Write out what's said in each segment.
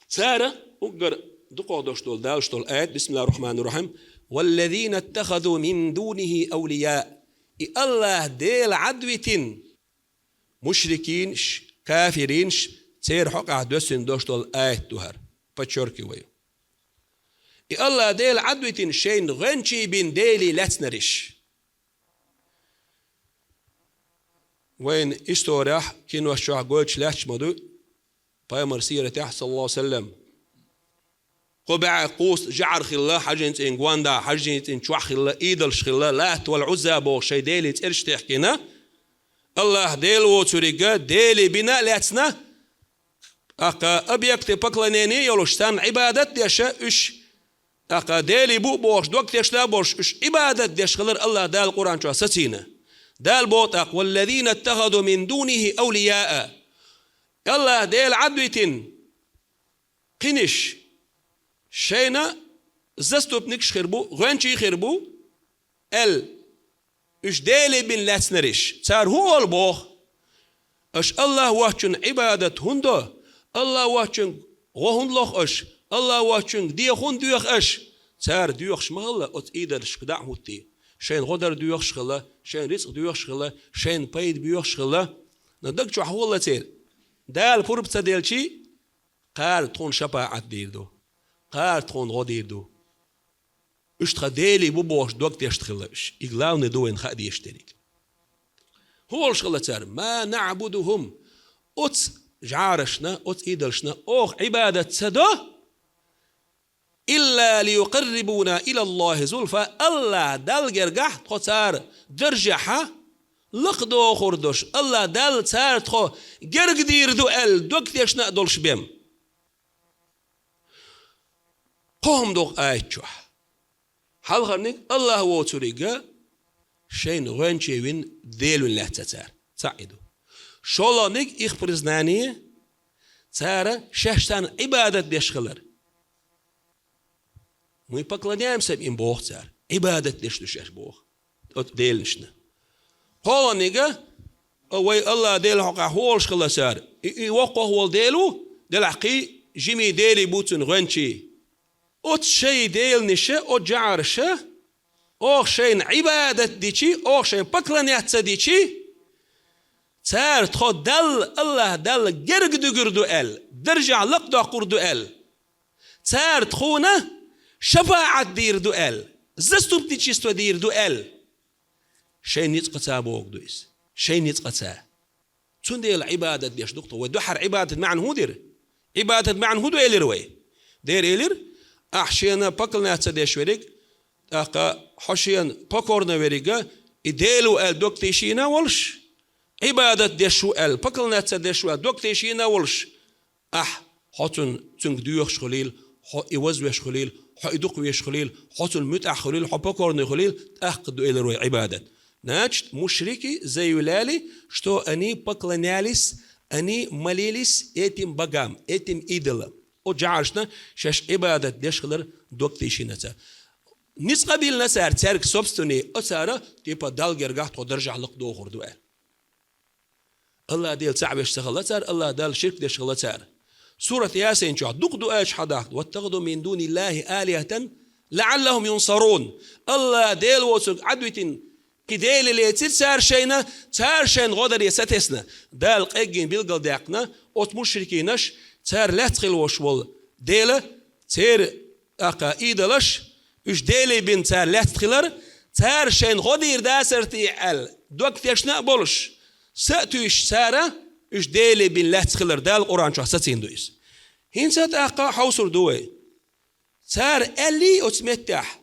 سارة أقر دقوا دوشتول دالشتول آيات بسم الله الرحمن الرحيم والذين اتخذوا من دونه أولياء الله ديل عدوة مشركين كافرين تير حق عدوسين دوشتول آيات تهر بتشوركي ويو الله ديل عدوة شين غنشي بين ديلي لاتنرش وين استورح كين وشوح قولش لاتش مدو بايمر سيرة صلى الله عليه وسلم قبع قوس جعر خلا حاجة إن غواندا حاجة إن شوح خلا إيدل خلا لات والعزة بو شي ديلي ترش تحكينا الله ديل وتريقا ديلي بنا لاتنا أقا أبيكت بقلنيني يولوشتان عبادة ديشا إش أقا ديلي بو بوش دوك تشلا بوش إش عبادة ديش خلر الله دال القرآن شو ستينا دال بوتاق والذين اتخذوا من دونه أولياء الله ديل عدوة قنش شينا زستو بنكش خربو غنشي خربو إش ديلي بن لاتنرش صار هو البوخ إش الله واتشن عبادة هندو الله واتشن غهند لوخ إش الله واتشن ديخون ديوخ إش صار ديوخ شمالة أت إيدر شكدع هوتي شين غدر ديوخ شخلا شين رزق ديوخ شخلا شين بيد بيوخ شخلا ندق شو حول تيل دال فرب تدلشي قال تون شفاعة ديردو قال تون غديردو اشتخديلي بوبوش دوك تشتخلاش إغلاو ندوين خادي يشترك هو الشغلة تار ما نعبدهم أت جعارشنا أت إيدلشنا أوخ عبادة سدو إلا ليقربونا إلى الله زلفى الله دال جرجح تختار درجحة لقدو خردوش الله دال تار تخو جرج ديردو دوك تشنا دولش بيم قوم دوق آيتشوح حلقرنك الله هو تريقا شين غنشي وين ديلو الله تتار سعيدو شولانك إخبرزنانية تارا شهشتان عبادة ديشخلر مو يبقلنيام سب إن بوخ تار عبادة ديشتو شهش بوخ ديلنشنا قولانك أوي الله ديل حقا هولش خلا سار يوقع هول ديلو ديل حقي جيمي ديلي بوتن غنشي أوت شيء ديل نشة أوت جعر شة أوخ شين عبادة ديشي أوخ شين بقلنيات ديشي تار تخد دل الله دل جرق دقردو درجع لقدو قردو تار تخونه شفاعة دير دو زستو بتيشيستو دير دو شين يتقتا بوك دويس شين يتقتا تون ديل عبادة ديش دكتو ودوحر عبادة معن هودير عبادة معن هودو روي دير إلير أحشينا بقلنا تديش وريك أقا حشيان بقورنا وريقا إديلو دوك تيشينا والش عبادة ديشو بقلنا تديشو دوك تيشينا والش حطن تنك ديوخ خليل إوزوش خليل إدوقوش خليل حطن متع خليل بقورنا خليل أقدو إلى روي عبادة ناجت مشركي زي ولالي شتو أني بقلناليس أني مليليس إتم بقام إتم إيدلا وجعشنا شش عبادة ديشخلر دوك تيشينتا نس قبيل نسار تارك سوبستوني أسارة تيبا دالجرجح تودرجع لقدو خردو الله ديل تعبش شغلتار الله دال شرك ديل شغلتار سورة ياسين شو دقدو ايش حداك واتخذوا من دون الله آلهة لعلهم ينصرون الله ديل وسق عدوة كديل اللي تسار شينا تار شين غدر يستسنا دال قيجين بيلقل داقنا أوت مشركينش تار لا تخلوش وال ديل تير أقا إيدلش إش ديلي بين تار لا تخلر تار شين غدير داسرتي دوك تيشنا بولش سأتوش سارة إش ديلي بين لا تخلر دال قرآن شو ستين دويس هين سات أقا حوصر دوي تار اللي أتمتح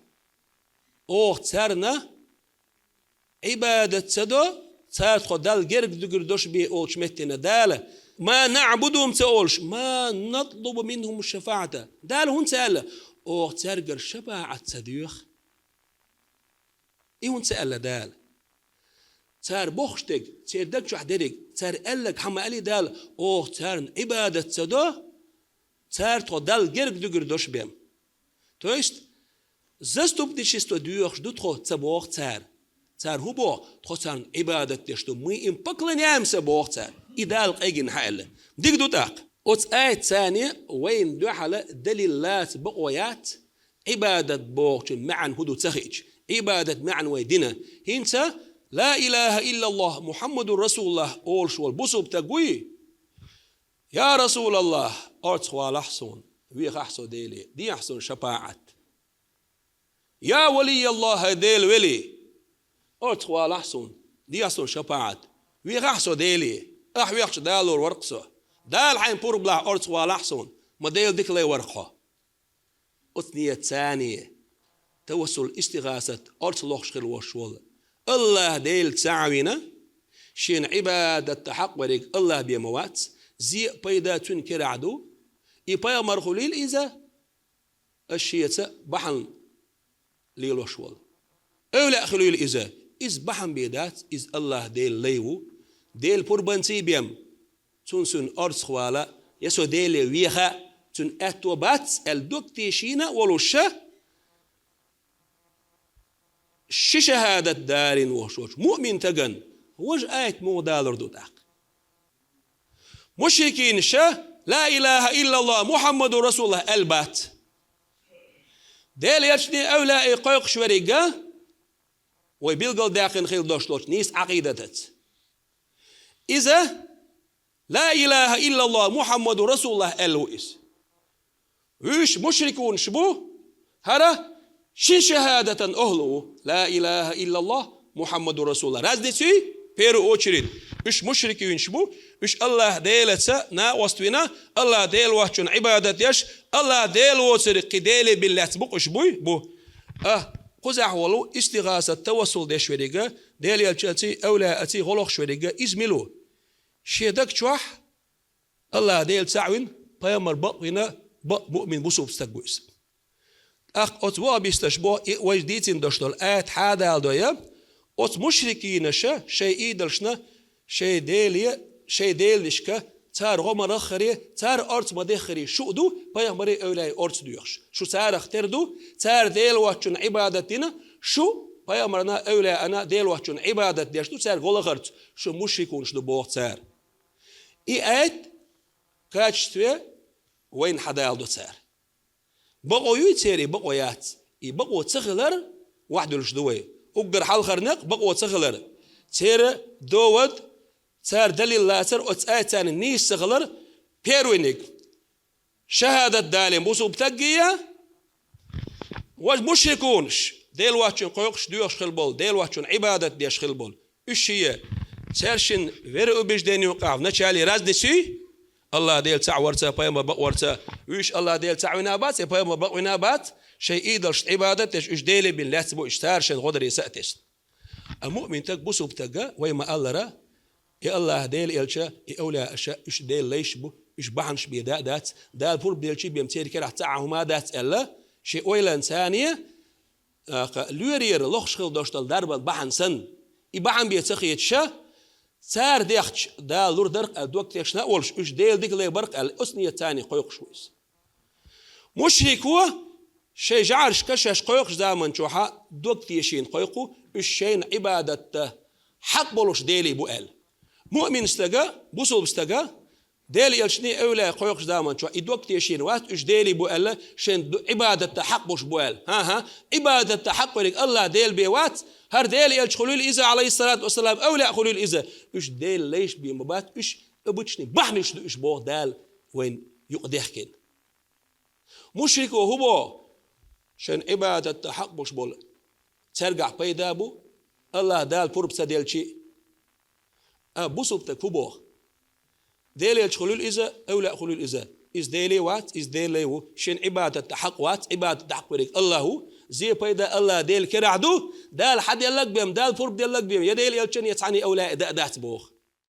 أوه تارنا عبادة سدو تار خدال جرق دقردوش بي أولش متنا دال ما نعبدهم تقولش ما نطلب منهم الشفاعة دال هون سأل أوه تارجر شفاعة سديوخ إيه هون سأل دال تار بوخشتك تار دكش وحدرك تار قالك حما قالي دال أوه تار عبادة سدو تار خدال جرق دقردوش بيم تويست زستو بديشستو ديوخش دوتخو تبوخ تار هو بو تخسر عبادة تشتو مي إن بقلن يامس بوختار إدال قيجن حال ديك دوتاق آية ثانية وين دحلة دليلات بقويات عبادة بوغ معا هدو تخيج عبادة معا ويدنا هنسا لا إله إلا الله محمد رسول الله أولش والبصب تقوي يا رسول الله أرتخوا لحصون ويخ أحسو ديلي دي أحسن شفاعة يا ولي الله ديل ولي أرتخوا لحصون دي أحسن شفاعة ويخ أحسو ديلي ويخش دالور ورقصه دال حين بور بلا أرتخوا لحصون ما ديل ديك لي ورقه أثنية ثانية توسل استغاثة أرتلوخ شخل وشول الله ديل تساعوينا شين عبادة تحق وريق الله بيموات زي بيدا تنكر عدو إبايا مرخوليل إذا الشيء بحن ليل وشول أولا خلويل إذا إذ بحن بيدات إذ الله ديل ليو ديل بربانتي بيم تنسون أرض خوالا يسو ديل ويخا تن أتوبات الدكتيشينا ولوشا شهادة دار وشوش مؤمن تجن وش آية مودالر دوتاق مشركين لا إله إلا الله محمد رسول الله البات ديل يشني أولا إقاق شوريقا ويبيلقل داخل خيل دوشلوش نيس عقيدتت إذا لا إله إلا الله محمد رسول الله الوئس ويش مشركون شبو هذا شن شهادة أهلو لا إله إلا الله محمد رسول الله رازدتي بيرو أوشرين وش مشركين شبو وش الله ديلتسا نا وستوينا الله ديل وحشن عبادة يش الله ديل وسرق ديل بالله تبق شبوي بو قزح ولو استغاثة توسل دي شوريقا ديل يلشاتي أولا أتي غلق شوريقا إزملو شيدك شوح الله ديل تعوين بيامر بقوينا مؤمن بصوب استقويس أتوا بيستشبه وجديتين دشتل آيات حادا الدوية أت مشركين شيء إيدلشنا شيء ديلشكا تار غمر خري تار أرت مدخري شو دو بيامر أولاي أرت دويش شو تار اختردو تار ديل واتشن عبادتنا شو بيامرنا أولاي أنا ديل واتشن عبادت ديشتو تار غلغرت شو مشركون شدو بوغ تار آيات كاتشتوي وين حدا يالدو تار بقوا يتيري بقويات بقوا تغلر واحد الجدوي أقدر حال خرنق بقوا تغلر تير دوود تار دليل لا تر أتأتان النيس تغلر بيروينك شهادة دالين بوسو بتقية ومشركونش ديل واتشن قيقش ديوش خلبول ديل واتشن عبادة ديش خلبول الشيء ترشن فيرو بيش دين يوقع نتشالي راز نسي الله ديل تعورته بيما بقورته ويش الله ديل تعوينابات بيما بقوينابات شيء إيدلش عبادتش إيش ديلي بالله تبو إشتارشن غدر يسأتش المؤمن تك بوسو بتجا ويما الله را يا الله ديل إلشا يأولا أشياء إيش ديل ليش بو إيش بحنش بيدا دات دال بور بيلشي بيمتير كره تعهما دات إلا شيء ويلا ثانية لورير لخش خل دوشتل درب بحن سن يبحن بيتسخيت شا سار ديخش دا لور درق الدوك تيشنا أولش إيش ديل ديك لي برق الأسنية الثانية قيق شويس مشرك هو شيء جعرش كشش قيق زمن شوحا دوك تيشين قيقو إيش شين عبادة حق بولش ديلي بوال مؤمن استجا بوصل استجا ديلي الشني أولى قيق زمن شوحا دوك تيشين وات إيش ديلي بوال شين عبادة حق بوش بوال ها عبادة حق ولك الله ديل بيوات هر ديل يلش خلول إذا عليه الصلاة والسلام أولى خلول إذا إيش ديل ليش بيمبات إيش أبوتشني بحنش إيش بوه دال وين يقدحكن مشرك وهو شن عبادة حق بوش بول ترجع بيدابو الله دال برب سديل شيء بوصل تكبوه ديل يلش خلول إذا أولى خلول إذا إز ديلي وات إز ديلي و شن عبادة حق وات عبادة حق وريك الله زي بيدا الله ديل كرعدو دال حد يلق بيم دال فرب يلق بيم يديل يلشن يتعني أولا دات بوخ